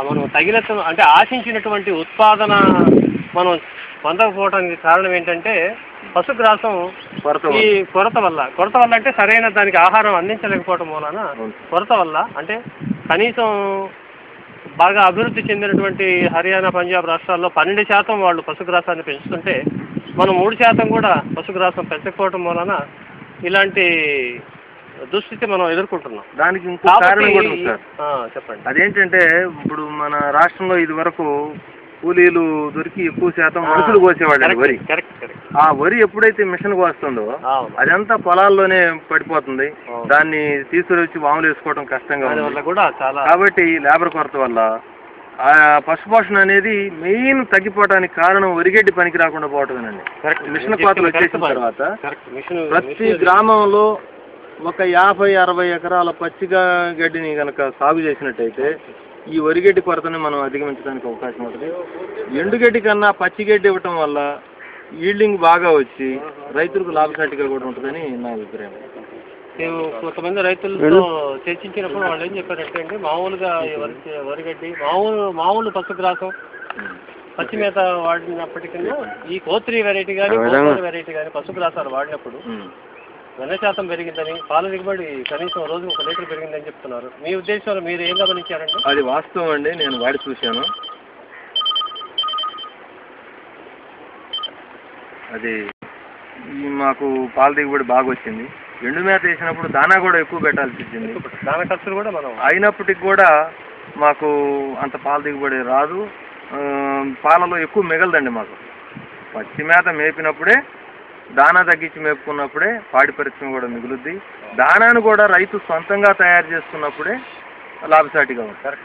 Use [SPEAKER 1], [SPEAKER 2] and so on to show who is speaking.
[SPEAKER 1] మనం తగినంత అంటే ఆశించినటువంటి ఉత్పాదన మనం పొందకపోవడానికి కారణం ఏంటంటే పశుగ్రాసం ఈ కొరత వల్ల అంటే సరైన దానికి ఆహారం అందించలేకపోవడం వలన కొరత వల్ల అంటే కనీసం బాగా అభివృద్ధి చెందినటువంటి హర్యానా పంజాబ్ రాష్ట్రాల్లో 12% వాళ్ళు పశుగ్రాసాన్ని పెంచుతుంటే మనం 3% కూడా పశుగ్రాసం పెంచకపోవడం వలన ఇలాంటి దుస్థితి మనం ఎదుర్కొంటున్నాం.
[SPEAKER 2] దానికి ఇంకో కారణం కూడా ఉంది సార్.
[SPEAKER 1] చెప్పండి.
[SPEAKER 2] అదేంటంటే ఇప్పుడు మన రాష్ట్రంలో ఇది వరకు కూలీలు దొరికి ఎక్కువ శాతం మనుషులు కోసేవాళ్ళు వరి. ఆ వరి ఎప్పుడైతే మిషన్ వస్తుందో అదంతా పొలాల్లోనే పడిపోతుంది. దాన్ని తీసుకువచ్చి వాములు వేసుకోవడం కష్టంగా ఉంది కాబట్టి లేబర్ కొరత వల్ల ఆ పశుపోషణ అనేది మెయిన్ తగ్గిపోవడానికి కారణం వరిగడ్డి పనికి రాకుండా పోవటమేనండి. మిషన్ కోతలు వచ్చేసిన తర్వాత ప్రతి గ్రామంలో ఒక 50-60 ఎకరాల పచ్చిగా గడ్డిని కనుక సాగు చేసినట్టయితే ఈ వరిగడ్డి కొరతని మనం అధిగమించడానికి అవకాశం ఉంటుంది. ఎండుగడ్డి కన్నా పచ్చిగడ్డి ఇవ్వటం వల్ల ఈల్డింగ్ బాగా వచ్చి రైతులకు లాభసాటిగా కూడా ఉంటుందని నా అభిప్రాయం.
[SPEAKER 1] మేము కొంతమంది రైతులతో చర్చించినప్పుడు వాళ్ళు ఏం చెప్పారంటే మామూలుగా వరిగడ్డి మామూలు పశుగ్రాసం పచ్చి మేత వాడినప్పటికీ ఈ కోత్రి వెరైటీ కానీ వెరైటీ కానీ పశుగ్రాసాలు వాడినప్పుడు 100% పెరిగిందని, పాల దిగుబడి కనీసం రోజు 1 లీటర్ పెరిగిందని చెప్తున్నారు. మీ ఉద్దేశంలో మీరు ఏం గమనించారంటే?
[SPEAKER 2] అది వాస్తవం అండి, నేను వాడి చూశాను. అది మాకు పాల దిగుబడి బాగా వచ్చింది. ఎండు మేత వేసినప్పుడు దానా కూడా ఎక్కువ పెట్టాల్సి వచ్చింది.
[SPEAKER 1] దానా ఖర్చులు కూడా మనం
[SPEAKER 2] అయినప్పటికి కూడా మాకు అంత పాల దిగుబడి రాదు. పాలలో ఎక్కువ మిగలదండి మాకు. పచ్చి మేత మేపినప్పుడే దానా తగ్గించి మేపుకున్నప్పుడే పాడి పరిశ్రమ కూడా మిగులుద్ది. దానాను కూడా రైతు సొంతంగా తయారు చేసుకున్నప్పుడే లాభసాటిగా ఉంటుంది.